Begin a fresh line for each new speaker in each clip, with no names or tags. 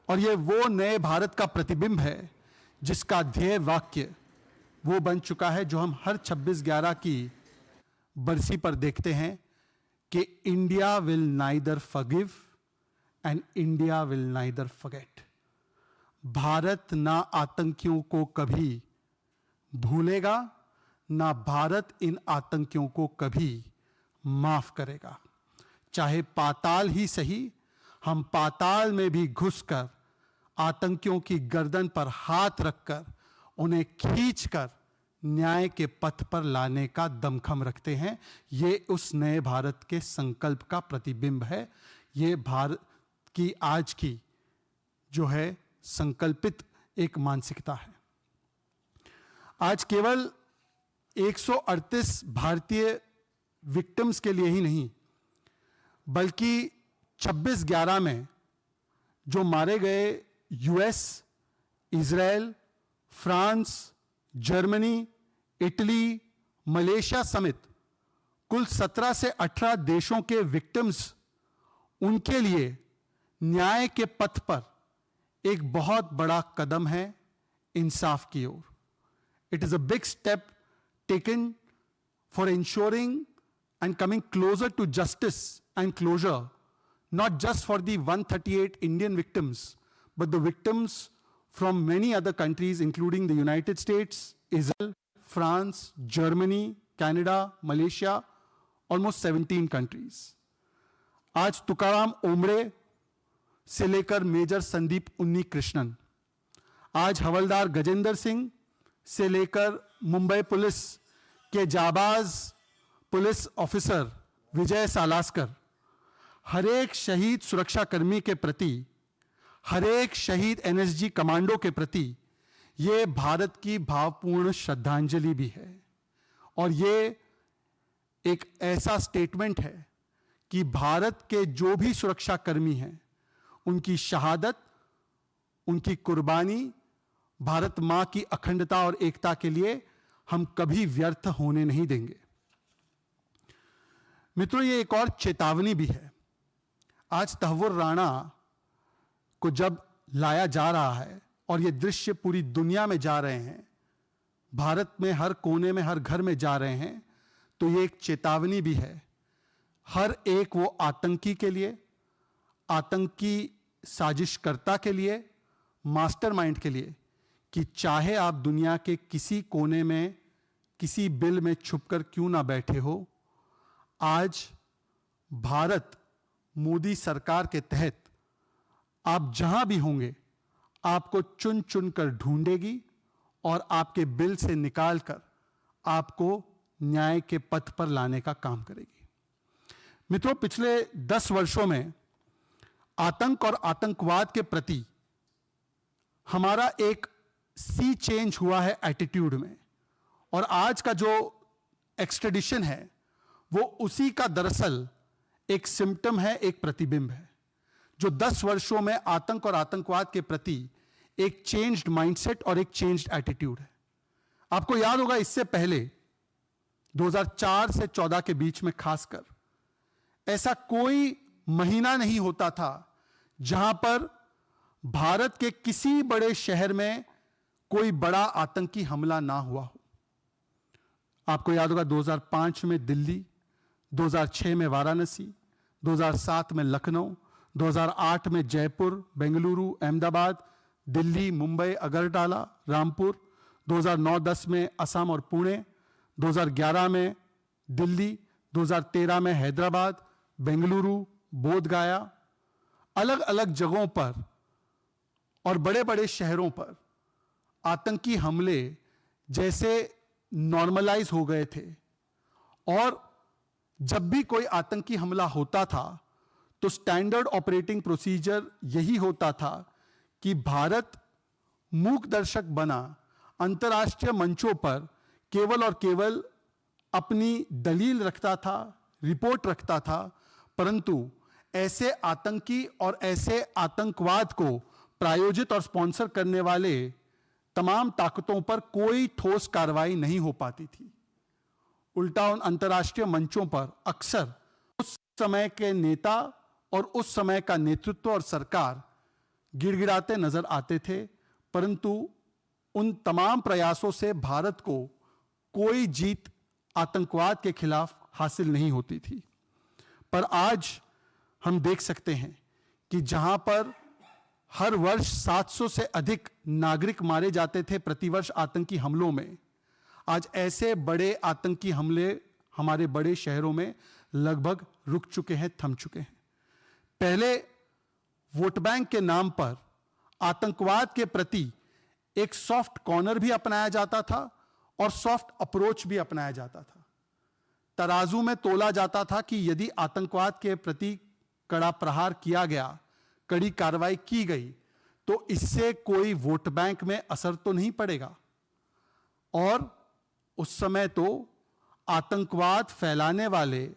और ये वो नए भारत का प्रतिबिंब है जिसका ध्येय वाक्य वो बन चुका है जो हम हर 26/11 की बरसी पर देखते हैं कि India will neither forgive and India will neither forget. Bharat ना आतंकियों को कभी भूलेगा, ना भारत इन आतंकियों को कभी माफ करेगा। चाहे पाताल ही सही, हम पाताल में भी घुसकर आतंकियों की गर्दन पर हाथ रखकर उन्हें खींचकर न्याय के पथ पर लाने का दमखम रखते हैं। ये उस नए भारत के संकल्प का प्रतिबिंब है। ये भारत की आज की जो है संकल्पित एक मानसिकता है। आज केवल 138 भारतीय विक्टिम्स के लिए ही नहीं, बल्कि 26/11 में जो मारे गए US, Israel, France, Germany, Italy, Malaysia समेत कुल 17 से 18 देशों के विक्टिम्स, उनके लिए न्याय के पथ पर एक बहुत बड़ा कदम है इंसाफ की ओर। It is a big step taken for ensuring and coming closer to justice and closure, not just for the 138 Indian victims, but the victims from many other countries, including the United States, Israel, France, Germany, Canada, Malaysia, almost 17 countries. आज Tukaram ombre से लेकर major Sandeep उन्नी कृष्णन, आज हवलदार गजेंद्र सिंह से लेकर Mumbai police के जाबाज police officer विजय सालास्कर, हर एक शहीद सुरक्षाकर्मी के प्रति, हर एक शहीद एनएसजी कमांडो के प्रति ये भारत की भावपूर्ण श्रद्धांजलि भी है। और ये एक ऐसा स्टेटमेंट है कि भारत के जो भी सुरक्षाकर्मी हैं, उनकी शहादत, उनकी कुर्बानी भारत मां की अखंडता और एकता के लिए हम कभी व्यर्थ होने नहीं देंगे। मित्रों, ये एक और चेतावनी भी है। आज तहव्वुर राणा को जब लाया जा रहा है और ये दृश्य पूरी दुनिया में जा रहे हैं, भारत में हर कोने में, हर घर में जा रहे हैं, तो ये एक चेतावनी भी है हर एक वो आतंकी के लिए, आतंकी साजिशकर्ता के लिए, मास्टरमाइंड के लिए, कि चाहे आप दुनिया के किसी कोने में, किसी बिल में छुपकर क्यों ना बैठे हो, आज भारत मोदी सरकार के तहत आप जहां भी होंगे आपको चुन चुन कर ढूंढेगी और आपके बिल से निकालकर आपको न्याय के पथ पर लाने का काम करेगी। मित्रों, पिछले 10 वर्षों में आतंक और आतंकवाद के प्रति हमारा एक सी चेंज हुआ है एटीट्यूड में, और आज का जो एक्सट्रेडिशन है वो उसी का दरअसल एक सिम्टम है, एक प्रतिबिंब है, जो 10 वर्षों में आतंक और आतंकवाद के प्रति एक चेंज्ड माइंडसेट और एक चेंज्ड एटीट्यूड है। आपको याद होगा, इससे पहले 2004 से 14 के बीच में खासकर ऐसा कोई महीना नहीं होता था जहां पर भारत के किसी बड़े शहर में कोई बड़ा आतंकी हमला ना हुआ हो। आपको याद होगा 2005 में दिल्ली, 2006 में वाराणसी, 2007 में लखनऊ, 2008 में जयपुर, बेंगलुरु, अहमदाबाद, दिल्ली, मुंबई, अगरतला, रामपुर, 2009-10 में असम और पुणे, 2011 में दिल्ली, 2013 में हैदराबाद, बेंगलुरु, बोधगया, अलग अलग जगहों पर और बड़े बड़े शहरों पर आतंकी हमले जैसे नॉर्मलाइज हो गए थे। और जब भी कोई आतंकी हमला होता था तो स्टैंडर्ड ऑपरेटिंग प्रोसीजर यही होता था कि भारत मूक दर्शक बना अंतर्राष्ट्रीय मंचों पर केवल और केवल अपनी दलील रखता था, रिपोर्ट रखता था, परंतु ऐसे आतंकी और ऐसे आतंकवाद को प्रायोजित और स्पॉन्सर करने वाले तमाम ताकतों पर कोई ठोस कार्रवाई नहीं हो पाती थी। उल्टा उन अंतर्राष्ट्रीय मंचों पर अक्सर उस समय के नेता और उस समय का नेतृत्व और सरकार गिड़गिड़ाते नजर आते थे, परंतु उन तमाम प्रयासों से भारत को कोई जीत आतंकवाद के खिलाफ हासिल नहीं होती थी। पर आज हम देख सकते हैं कि जहां पर हर वर्ष 700 से अधिक नागरिक मारे जाते थे प्रतिवर्ष आतंकी हमलों में, आज ऐसे बड़े आतंकी हमले हमारे बड़े शहरों में लगभग रुक चुके हैं, थम चुके हैं। पहले वोट बैंक के नाम पर आतंकवाद के प्रति एक सॉफ्ट कॉर्नर भी अपनाया जाता था और सॉफ्ट अप्रोच भी अपनाया जाता था। तराजू में तोला जाता था कि यदि आतंकवाद के प्रति कड़ा प्रहार किया गया, कड़ी कार्रवाई की गई, तो इससे कोई वोट बैंक में असर तो नहीं पड़ेगा। और उस समय तो आतंकवाद फैलाने वाले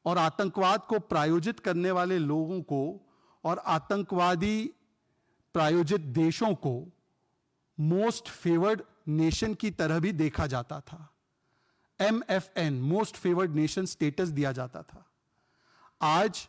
और आतंकवाद को प्रायोजित करने वाले लोगों को और आतंकवादी प्रायोजित देशों को मोस्ट फेवर्ड नेशन की तरह भी देखा जाता था। MFN, most favoured nation status दिया जाता था। आज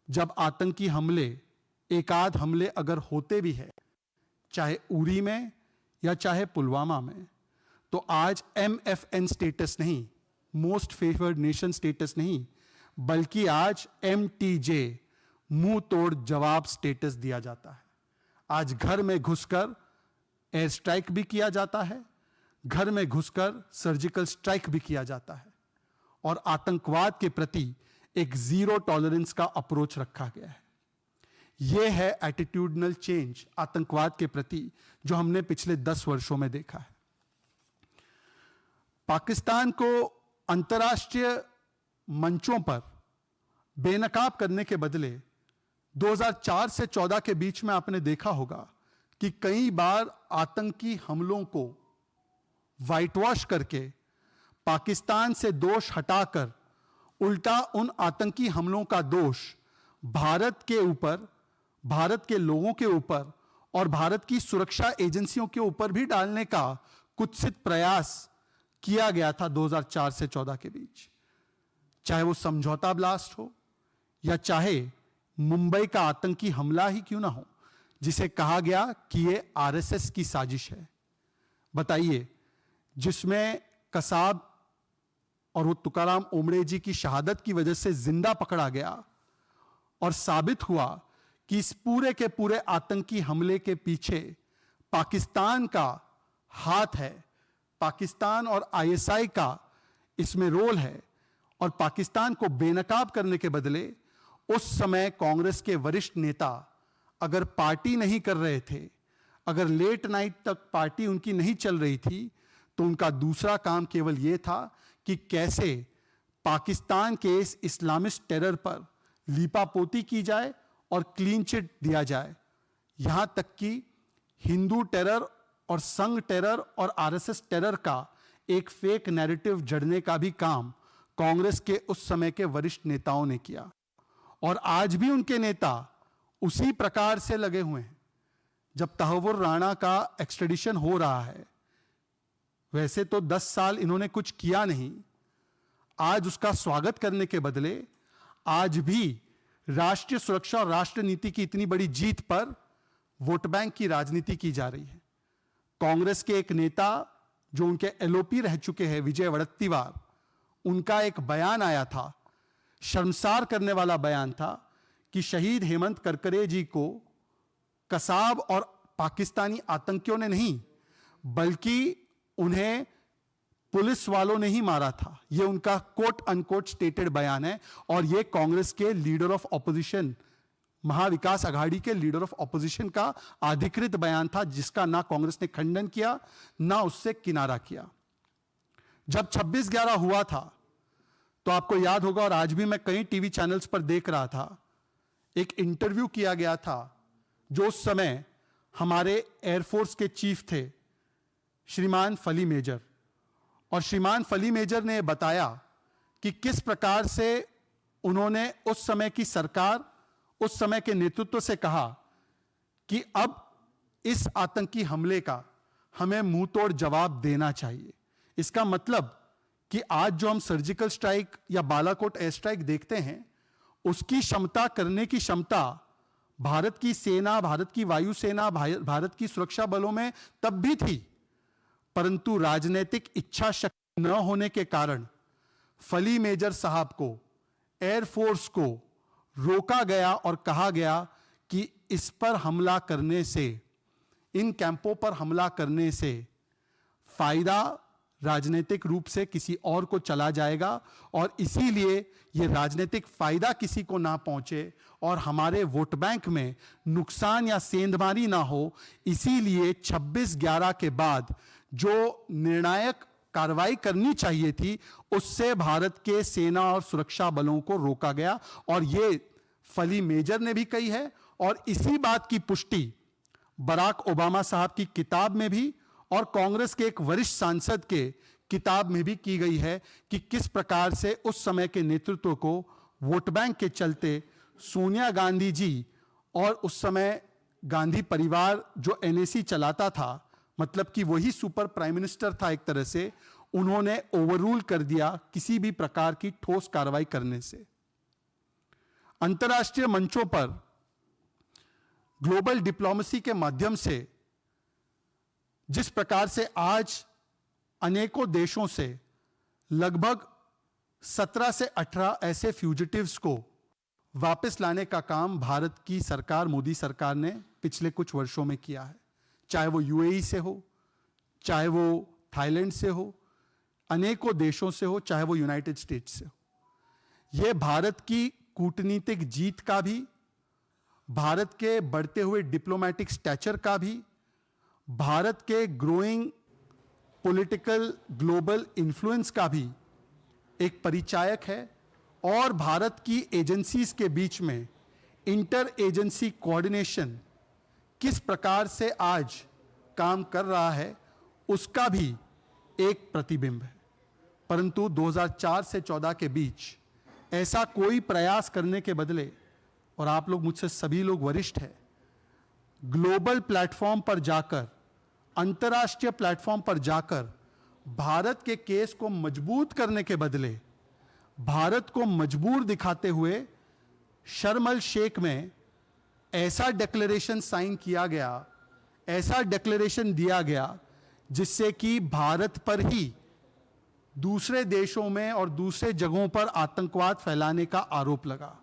जब आतंकी हमले, एकाध हमले अगर होते भी है, चाहे उरी में या चाहे पुलवामा में, तो आज MFN स्टेटस नहीं, मोस्ट फेवर्ड नेशन स्टेटस नहीं, बल्कि आज MTJ, मुंह तोड़ जवाब स्टेटस दिया जाता है। आज घर में घुसकर एयर स्ट्राइक भी किया जाता है, घर में घुसकर सर्जिकल स्ट्राइक भी किया जाता है, और आतंकवाद के प्रति एक जीरो टॉलरेंस का अप्रोच रखा गया है। यह है एटीट्यूडनल चेंज आतंकवाद के प्रति जो हमने पिछले 10 वर्षों में देखा है। पाकिस्तान को अंतर्राष्ट्रीय मंचों पर बेनकाब करने के बदले 2004 से 14 के बीच में आपने देखा होगा कि कई बार आतंकी हमलों को व्हाइट वॉश करके पाकिस्तान से दोष हटाकर उल्टा उन आतंकी हमलों का दोष भारत के ऊपर, भारत के लोगों के ऊपर और भारत की सुरक्षा एजेंसियों के ऊपर भी डालने का कुत्सित प्रयास किया गया था 2004 से 14 के बीच। चाहे वो समझौता ब्लास्ट हो या चाहे मुंबई का आतंकी हमला ही क्यों ना हो, जिसे कहा गया कि ये आरएसएस की साजिश है। बताइए, जिसमें कसाब और वो तुकाराम ओमड़े जी की शहादत की वजह से जिंदा पकड़ा गया और साबित हुआ कि इस पूरे के पूरे आतंकी हमले के पीछे पाकिस्तान का हाथ है, पाकिस्तान और आईएसआई का इसमें रोल है। और पाकिस्तान को बेनकाब करने के बदले उस समय कांग्रेस के वरिष्ठ नेता अगर पार्टी नहीं कर रहे थे, अगर लेट नाइट तक पार्टी उनकी नहीं चल रही थी, तो उनका दूसरा काम केवल यह था कि कैसे पाकिस्तान के इस इस्लामिस्ट टेरर पर लीपापोती की जाए और क्लीन चिट दिया जाए। यहां तक कि हिंदू टेरर और संघ टेरर और आरएसएस टेरर का एक फेक नैरेटिव जड़ने का भी काम कांग्रेस के उस समय के वरिष्ठ नेताओं ने किया। और आज भी उनके नेता उसी प्रकार से लगे हुए हैं। जब तहव्वुर राणा का एक्सट्रेडिशन हो रहा है, वैसे तो 10 साल इन्होंने कुछ किया नहीं, आज उसका स्वागत करने के बदले आज भी राष्ट्रीय सुरक्षा और राष्ट्र नीति की इतनी बड़ी जीत पर वोट बैंक की राजनीति की जा रही है। कांग्रेस के एक नेता जो उनके एलओपी रह चुके हैं, विजय वड़त्तीवार, उनका एक बयान आया था, शर्मसार करने वाला बयान था, कि शहीद हेमंत करकरे जी को कसाब और पाकिस्तानी आतंकियों ने नहीं, बल्कि उन्हें पुलिस वालों ने ही मारा था। यह उनका कोट अनकोट स्टेटेड बयान है। और यह कांग्रेस के leader of opposition, Mahavikas Aghadi के लीडर ऑफ ऑपोजिशन का अधिकृत बयान था, जिसका ना कांग्रेस ने खंडन किया ना उससे किनारा किया। जब 26/11 हुआ था, तो आपको याद होगा, और आज भी मैं कई टीवी चैनल्स पर देख रहा था, एक इंटरव्यू किया गया था जो उस समय हमारे एयरफोर्स के चीफ थे, श्रीमान फली मेजर। और श्रीमान फली मेजर ने बताया कि किस प्रकार से उन्होंने उस समय की सरकार, उस समय के नेतृत्व से कहा कि अब इस आतंकी हमले का हमें मुंह तोड़ जवाब देना चाहिए। इसका मतलब कि आज जो हम सर्जिकल स्ट्राइक या बालाकोट एयर स्ट्राइक देखते हैं, उसकी क्षमता करने की क्षमता भारत की सेना, भारत की वायुसेना, भारत की सुरक्षा बलों में तब भी थी, परंतु राजनीतिक इच्छा शक्ति न होने के कारण फली मेजर साहब को, एयरफोर्स को रोका गया और कहा गया कि इस पर हमला करने से, इन कैंपों पर हमला करने से फायदा राजनीतिक रूप से किसी और को चला जाएगा और इसीलिए यह राजनीतिक फायदा किसी को ना पहुंचे और हमारे वोट बैंक में नुकसान या सेंधमारी ना हो, इसीलिए 26/11 के बाद जो निर्णायक कार्रवाई करनी चाहिए थी उससे भारत के सेना और सुरक्षा बलों को रोका गया। और यह फली मेजर ने भी कही है और इसी बात की पुष्टि बराक ओबामा साहब की किताब में भी और कांग्रेस के एक वरिष्ठ सांसद के किताब में भी की गई है कि किस प्रकार से उस समय के नेतृत्व को वोट बैंक के चलते सोनिया गांधी जी और उस समय गांधी परिवार जो एनएसी चलाता था, मतलब कि वही सुपर प्राइम मिनिस्टर था एक तरह से, उन्होंने ओवररूल कर दिया किसी भी प्रकार की ठोस कार्रवाई करने से। अंतर्राष्ट्रीय मंचों पर ग्लोबल डिप्लोमेसी के माध्यम से जिस प्रकार से आज अनेकों देशों से लगभग 17 से 18 ऐसे फ्यूजिटिव्स को वापस लाने का काम भारत की सरकार, मोदी सरकार ने पिछले कुछ वर्षों में किया है, चाहे वो यूएई से हो, चाहे वो थाईलैंड से हो, अनेकों देशों से हो, चाहे वो यूनाइटेड स्टेट्स से हो। यह भारत की कूटनीतिक जीत का भी, भारत के बढ़ते हुए डिप्लोमैटिक स्टैचर का भी, भारत के ग्रोइंग पॉलिटिकल ग्लोबल इन्फ्लुएंस का भी एक परिचायक है और भारत की एजेंसीज के बीच में इंटर एजेंसी कोऑर्डिनेशन किस प्रकार से आज काम कर रहा है उसका भी एक प्रतिबिंब है। परंतु 2004 से 14 के बीच ऐसा कोई प्रयास करने के बदले, और आप लोग मुझसे सभी लोग वरिष्ठ हैं, ग्लोबल प्लेटफॉर्म पर जाकर, अंतर्राष्ट्रीय प्लेटफॉर्म पर जाकर भारत के केस को मजबूत करने के बदले भारत को मजबूर दिखाते हुए शर्म अल शेख में ऐसा डिक्लेरेशन साइन किया गया, ऐसा डिक्लेरेशन दिया गया जिससे कि भारत पर ही दूसरे देशों में और दूसरे जगहों पर आतंकवाद फैलाने का आरोप लगा।